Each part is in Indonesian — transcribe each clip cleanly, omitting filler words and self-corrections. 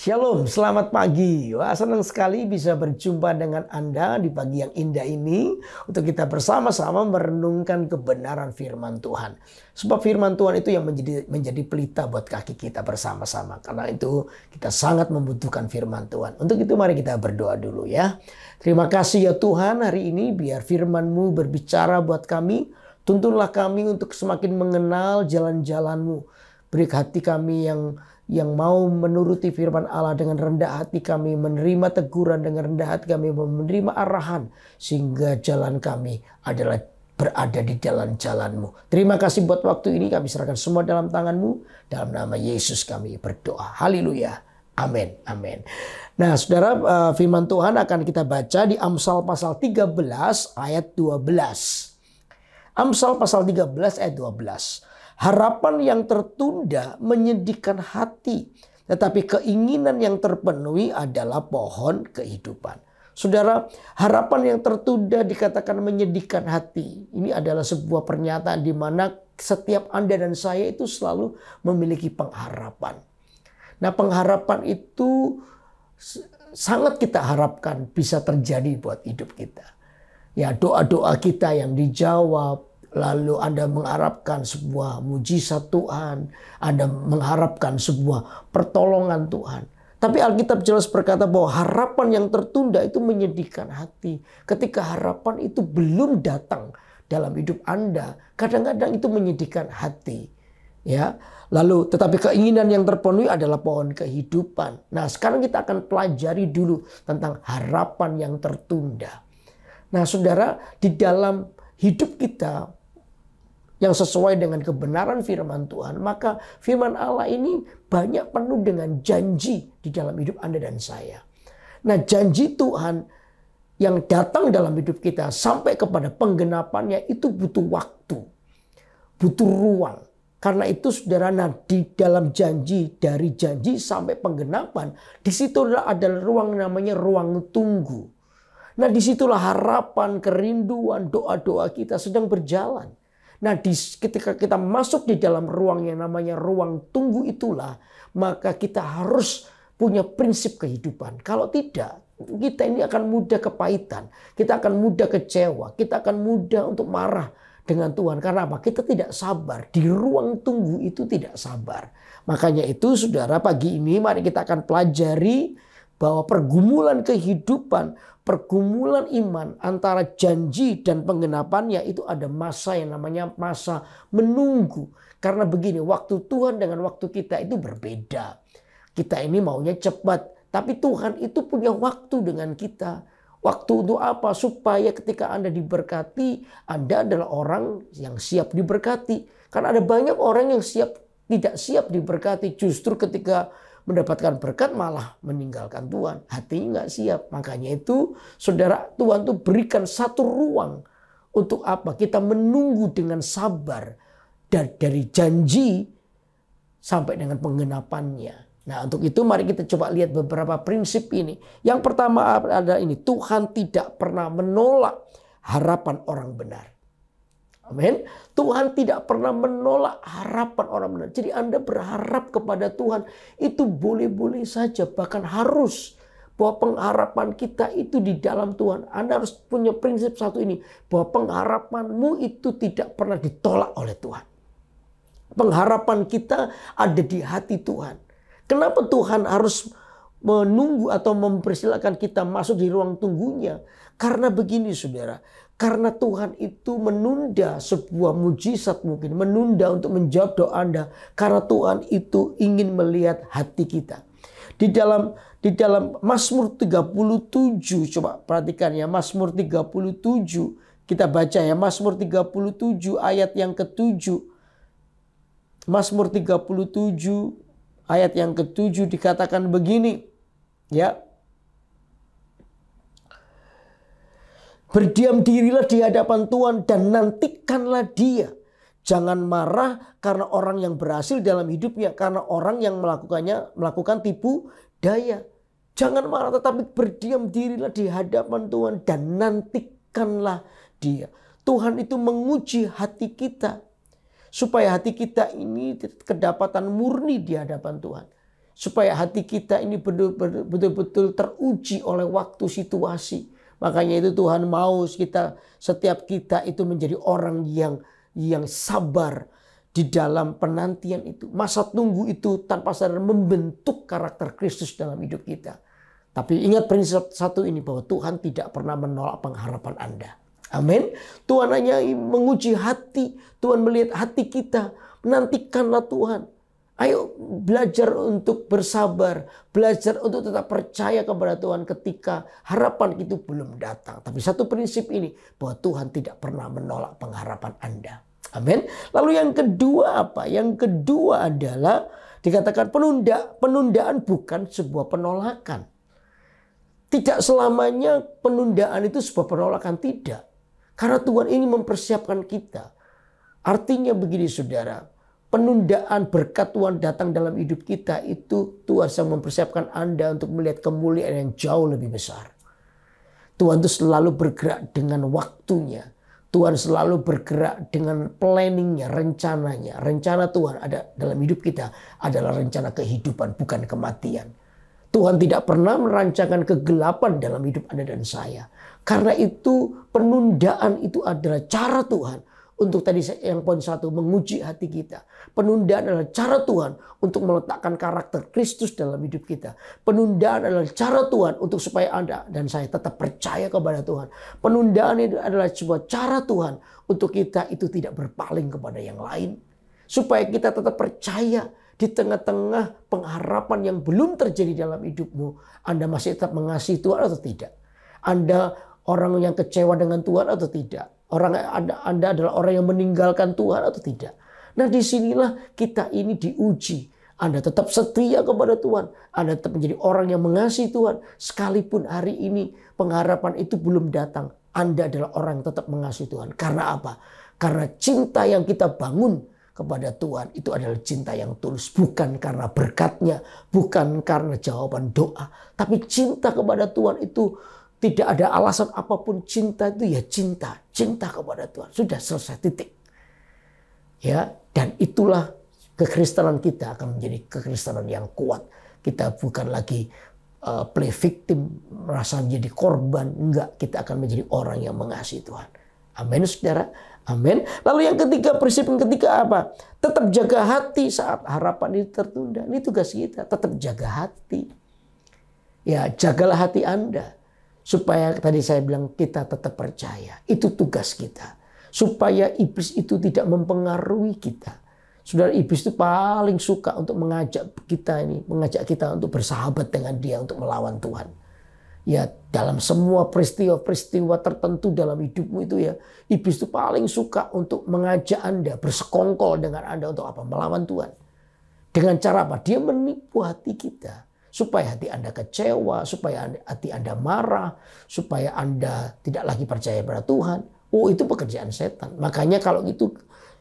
Shalom, selamat pagi. Wah, senang sekali bisa berjumpa dengan Anda di pagi yang indah ini untuk kita bersama-sama merenungkan kebenaran firman Tuhan. Sebab firman Tuhan itu yang menjadi pelita buat kaki kita bersama-sama. Karena itu kita sangat membutuhkan firman Tuhan. Untuk itu mari kita berdoa dulu ya. Terima kasih ya Tuhan, hari ini biar firman-Mu berbicara buat kami. Tuntunlah kami untuk semakin mengenal jalan-jalan-Mu. Beri hati kami yang mau menuruti firman Allah dengan rendah hati kami, menerima teguran dengan rendah hati kami, menerima arahan sehingga jalan kami adalah berada di jalan-jalan-Mu. Terima kasih buat waktu ini, kami serahkan semua dalam tangan-Mu. Dalam nama Yesus kami berdoa. Haleluya. Amin. Amin. Nah saudara, firman Tuhan akan kita baca di Amsal pasal 13 ayat 12. Amsal pasal 13 ayat 12. Harapan yang tertunda menyedihkan hati, tetapi keinginan yang terpenuhi adalah pohon kehidupan. Saudara, harapan yang tertunda dikatakan menyedihkan hati. Ini adalah sebuah pernyataan di mana setiap Anda dan saya itu selalu memiliki pengharapan. Nah, pengharapan itu sangat kita harapkan bisa terjadi buat hidup kita. Ya, doa-doa kita yang dijawab. Lalu Anda mengharapkan sebuah mujizat Tuhan. Anda mengharapkan sebuah pertolongan Tuhan. Tapi Alkitab jelas berkata bahwa harapan yang tertunda itu menyedihkan hati. Ketika harapan itu belum datang dalam hidup Anda, kadang-kadang itu menyedihkan hati. Ya, lalu tetapi keinginan yang terpenuhi adalah pohon kehidupan. Nah, sekarang kita akan pelajari dulu tentang harapan yang tertunda. Nah, saudara, di dalam hidup kita yang sesuai dengan kebenaran firman Tuhan, maka firman Allah ini banyak penuh dengan janji di dalam hidup Anda dan saya. Nah, janji Tuhan yang datang dalam hidup kita sampai kepada penggenapannya itu butuh waktu, butuh ruang. Karena itu saudara, nah di dalam janji, dari janji sampai penggenapan, disitulah ada ruang namanya ruang tunggu. Nah, disitulah harapan, kerinduan, doa-doa kita sedang berjalan. Nah, ketika kita masuk di dalam ruang yang namanya ruang tunggu itulah, maka kita harus punya prinsip kehidupan. Kalau tidak, kita ini akan mudah kepahitan. Kita akan mudah kecewa. Kita akan mudah untuk marah dengan Tuhan. Karena apa? Kita tidak sabar. Di ruang tunggu itu tidak sabar. Makanya itu saudara, pagi ini mari kita akan pelajari bahwa pergumulan kehidupan, pergumulan iman antara janji dan penggenapannya itu ada masa yang namanya masa menunggu. Karena begini, waktu Tuhan dengan waktu kita itu berbeda. Kita ini maunya cepat, tapi Tuhan itu punya waktu dengan kita. Waktu untuk apa? Supaya ketika Anda diberkati, Anda adalah orang yang siap diberkati. Karena ada banyak orang yang tidak siap diberkati. Justru ketika mendapatkan berkat malah meninggalkan Tuhan. Hatinya nggak siap. Makanya itu saudara, Tuhan tuh berikan satu ruang. Untuk apa? Kita menunggu dengan sabar. Dari janji sampai dengan penggenapannya. Nah, untuk itu mari kita coba lihat beberapa prinsip ini. Yang pertama adalah ini. Tuhan tidak pernah menolak harapan orang benar. Amin. Tuhan tidak pernah menolak harapan orang benar. Jadi Anda berharap kepada Tuhan itu boleh-boleh saja. Bahkan harus. Bahwa pengharapan kita itu di dalam Tuhan. Anda harus punya prinsip satu ini. Bahwa pengharapanmu itu tidak pernah ditolak oleh Tuhan. Pengharapan kita ada di hati Tuhan. Kenapa Tuhan harus menunggu atau mempersilahkan kita masuk di ruang tunggunya? Karena begini saudara. Karena Tuhan itu menunda sebuah mujizat mungkin. Menunda untuk menjawab doa Anda. Karena Tuhan itu ingin melihat hati kita. Di dalam Mazmur 37. Coba perhatikan ya. Mazmur 37. Kita baca ya. Mazmur 37 ayat yang ke-7. Mazmur 37 ayat yang ke-7 dikatakan begini. Ya. Berdiam dirilah di hadapan Tuhan dan nantikanlah Dia. Jangan marah karena orang yang berhasil dalam hidupnya. Karena orang yang melakukan tipu daya. Jangan marah, tetapi berdiam dirilah di hadapan Tuhan dan nantikanlah Dia. Tuhan itu menguji hati kita. Supaya hati kita ini kedapatan murni di hadapan Tuhan. supaya hati kita ini betul-betul teruji oleh waktu situasi. Makanya itu Tuhan mau setiap kita itu menjadi orang yang sabar di dalam penantian itu. Masa tunggu itu tanpa sadar membentuk karakter Kristus dalam hidup kita. Tapi ingat prinsip satu ini, bahwa Tuhan tidak pernah menolak pengharapan Anda. Amin. Tuhan hanya menguji hati. Tuhan melihat hati kita. Nantikanlah Tuhan. Ayo belajar untuk bersabar. Belajar untuk tetap percaya kepada Tuhan ketika harapan itu belum datang. Tapi satu prinsip ini, bahwa Tuhan tidak pernah menolak pengharapan Anda. Amin. Lalu yang kedua apa? Yang kedua adalah dikatakan penundaan bukan sebuah penolakan. Tidak selamanya penundaan itu sebuah penolakan, tidak. Karena Tuhan ini mempersiapkan kita. Artinya begini saudara, penundaan berkat Tuhan datang dalam hidup kita itu Tuhan sedang mempersiapkan Anda untuk melihat kemuliaan yang jauh lebih besar. Tuhan itu selalu bergerak dengan waktunya. Tuhan selalu bergerak dengan planningnya, rencananya. Rencana Tuhan ada dalam hidup kita adalah rencana kehidupan, bukan kematian. Tuhan tidak pernah merancangkan kegelapan dalam hidup Anda dan saya. Karena itu penundaan itu adalah cara Tuhan untuk tadi yang poin satu, menguji hati kita. Penundaan adalah cara Tuhan untuk meletakkan karakter Kristus dalam hidup kita. Penundaan adalah cara Tuhan untuk supaya Anda dan saya tetap percaya kepada Tuhan. Penundaan itu adalah sebuah cara Tuhan untuk kita itu tidak berpaling kepada yang lain. Supaya kita tetap percaya di tengah-tengah pengharapan yang belum terjadi dalam hidupmu. Anda masih tetap mengasihi Tuhan atau tidak? Anda orang yang kecewa dengan Tuhan atau tidak? Anda adalah orang yang meninggalkan Tuhan atau tidak? Nah, disinilah kita ini diuji. Anda tetap setia kepada Tuhan. Anda tetap menjadi orang yang mengasihi Tuhan. Sekalipun hari ini pengharapan itu belum datang. Anda adalah orang yang tetap mengasihi Tuhan. Karena apa? Karena cinta yang kita bangun kepada Tuhan itu adalah cinta yang tulus. Bukan karena berkatnya. Bukan karena jawaban doa. Tapi cinta kepada Tuhan itu tidak ada alasan apapun. Cinta itu ya cinta. Cinta kepada Tuhan. Sudah selesai, titik. Ya, dan itulah kekristenan kita akan menjadi kekristenan yang kuat. Kita bukan lagi play victim, merasa menjadi korban. Enggak, kita akan menjadi orang yang mengasihi Tuhan. Amin, saudara. Amin. Lalu yang ketiga, prinsip yang ketiga apa? Tetap jaga hati saat harapan itu tertunda. Ini tugas kita, tetap jaga hati. Ya, jagalah hati Anda. Supaya tadi saya bilang kita tetap percaya. Itu tugas kita. Supaya iblis itu tidak mempengaruhi kita. Saudara, iblis itu paling suka untuk mengajak kita untuk bersahabat dengan dia, untuk melawan Tuhan. Ya, dalam semua peristiwa-peristiwa tertentu dalam hidupmu itu ya, iblis itu paling suka untuk mengajak Anda, bersekongkol dengan Anda untuk apa? Melawan Tuhan. Dengan cara apa? Dia menipu hati kita. Supaya hati Anda kecewa, supaya hati Anda marah, supaya Anda tidak lagi percaya pada Tuhan. Oh, itu pekerjaan setan. Makanya kalau itu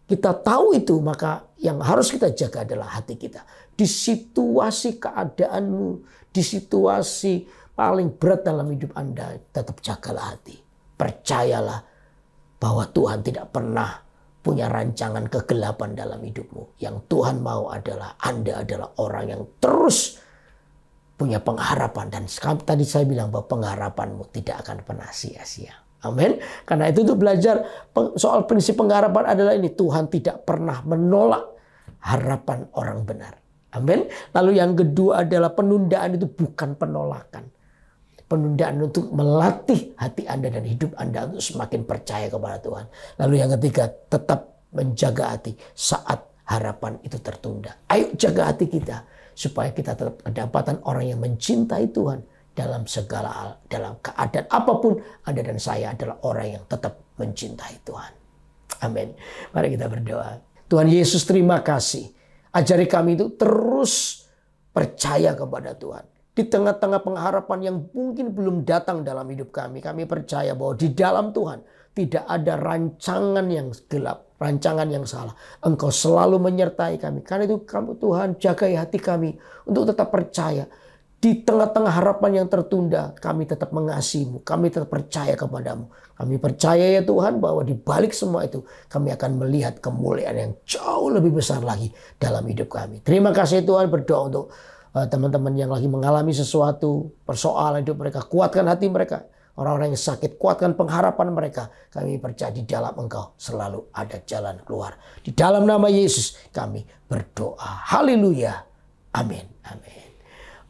kita tahu itu, maka yang harus kita jaga adalah hati kita. Di situasi keadaanmu, di situasi paling berat dalam hidup Anda, tetap jagalah hati. Percayalah bahwa Tuhan tidak pernah punya rancangan kegelapan dalam hidupmu. Yang Tuhan mau adalah Anda adalah orang yang terus punya pengharapan. Dan tadi saya bilang bahwa pengharapanmu tidak akan pernah sia-sia. Amin. Karena itu tuh belajar soal prinsip pengharapan adalah ini. Tuhan tidak pernah menolak harapan orang benar. Amin. Lalu yang kedua adalah penundaan itu bukan penolakan. Penundaan untuk melatih hati Anda dan hidup Anda untuk semakin percaya kepada Tuhan. Lalu yang ketiga, tetap menjaga hati saat harapan itu tertunda. Ayo jaga hati kita. Supaya kita tetap kedapatan orang yang mencintai Tuhan dalam segala hal. Dalam keadaan apapun, Anda dan saya adalah orang yang tetap mencintai Tuhan. Amin. Mari kita berdoa. Tuhan Yesus, terima kasih. Ajari kami itu terus percaya kepada Tuhan. Di tengah-tengah pengharapan yang mungkin belum datang dalam hidup kami. Kami percaya bahwa di dalam Tuhan tidak ada rancangan yang gelap, rancangan yang salah. Engkau selalu menyertai kami. Karena itu kamu Tuhan jagai hati kami untuk tetap percaya. Di tengah-tengah harapan yang tertunda, kami tetap mengasihi-Mu. Kami tetap percaya kepadamu. Kami percaya ya Tuhan bahwa di balik semua itu kami akan melihat kemuliaan yang jauh lebih besar lagi dalam hidup kami. Terima kasih Tuhan, berdoa untuk teman-teman yang lagi mengalami sesuatu, persoalan hidup mereka, kuatkan hati mereka. Orang-orang yang sakit, kuatkan pengharapan mereka. Kami percaya di dalam Engkau selalu ada jalan keluar. Di dalam nama Yesus kami berdoa. Haleluya. Amin. Amin.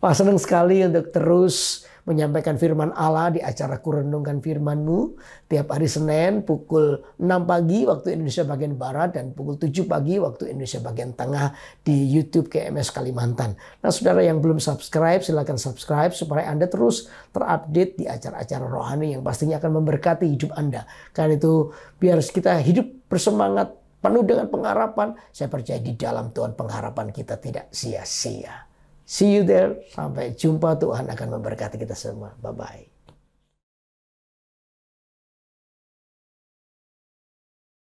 Wah, senang sekali untuk terus menyampaikan firman Allah di acara Kurenungkan Firman-Mu tiap hari Senin pukul 6 pagi waktu Indonesia bagian Barat dan pukul 7 pagi waktu Indonesia bagian Tengah di YouTube KMS Kalimantan. Nah, saudara yang belum subscribe, silakan subscribe supaya Anda terus terupdate di acara-acara rohani yang pastinya akan memberkati hidup Anda. Karena itu biar kita hidup bersemangat, penuh dengan pengharapan. Saya percaya di dalam Tuhan pengharapan kita tidak sia-sia. See you there. Sampai jumpa. Tuhan akan memberkati kita semua. Bye-bye.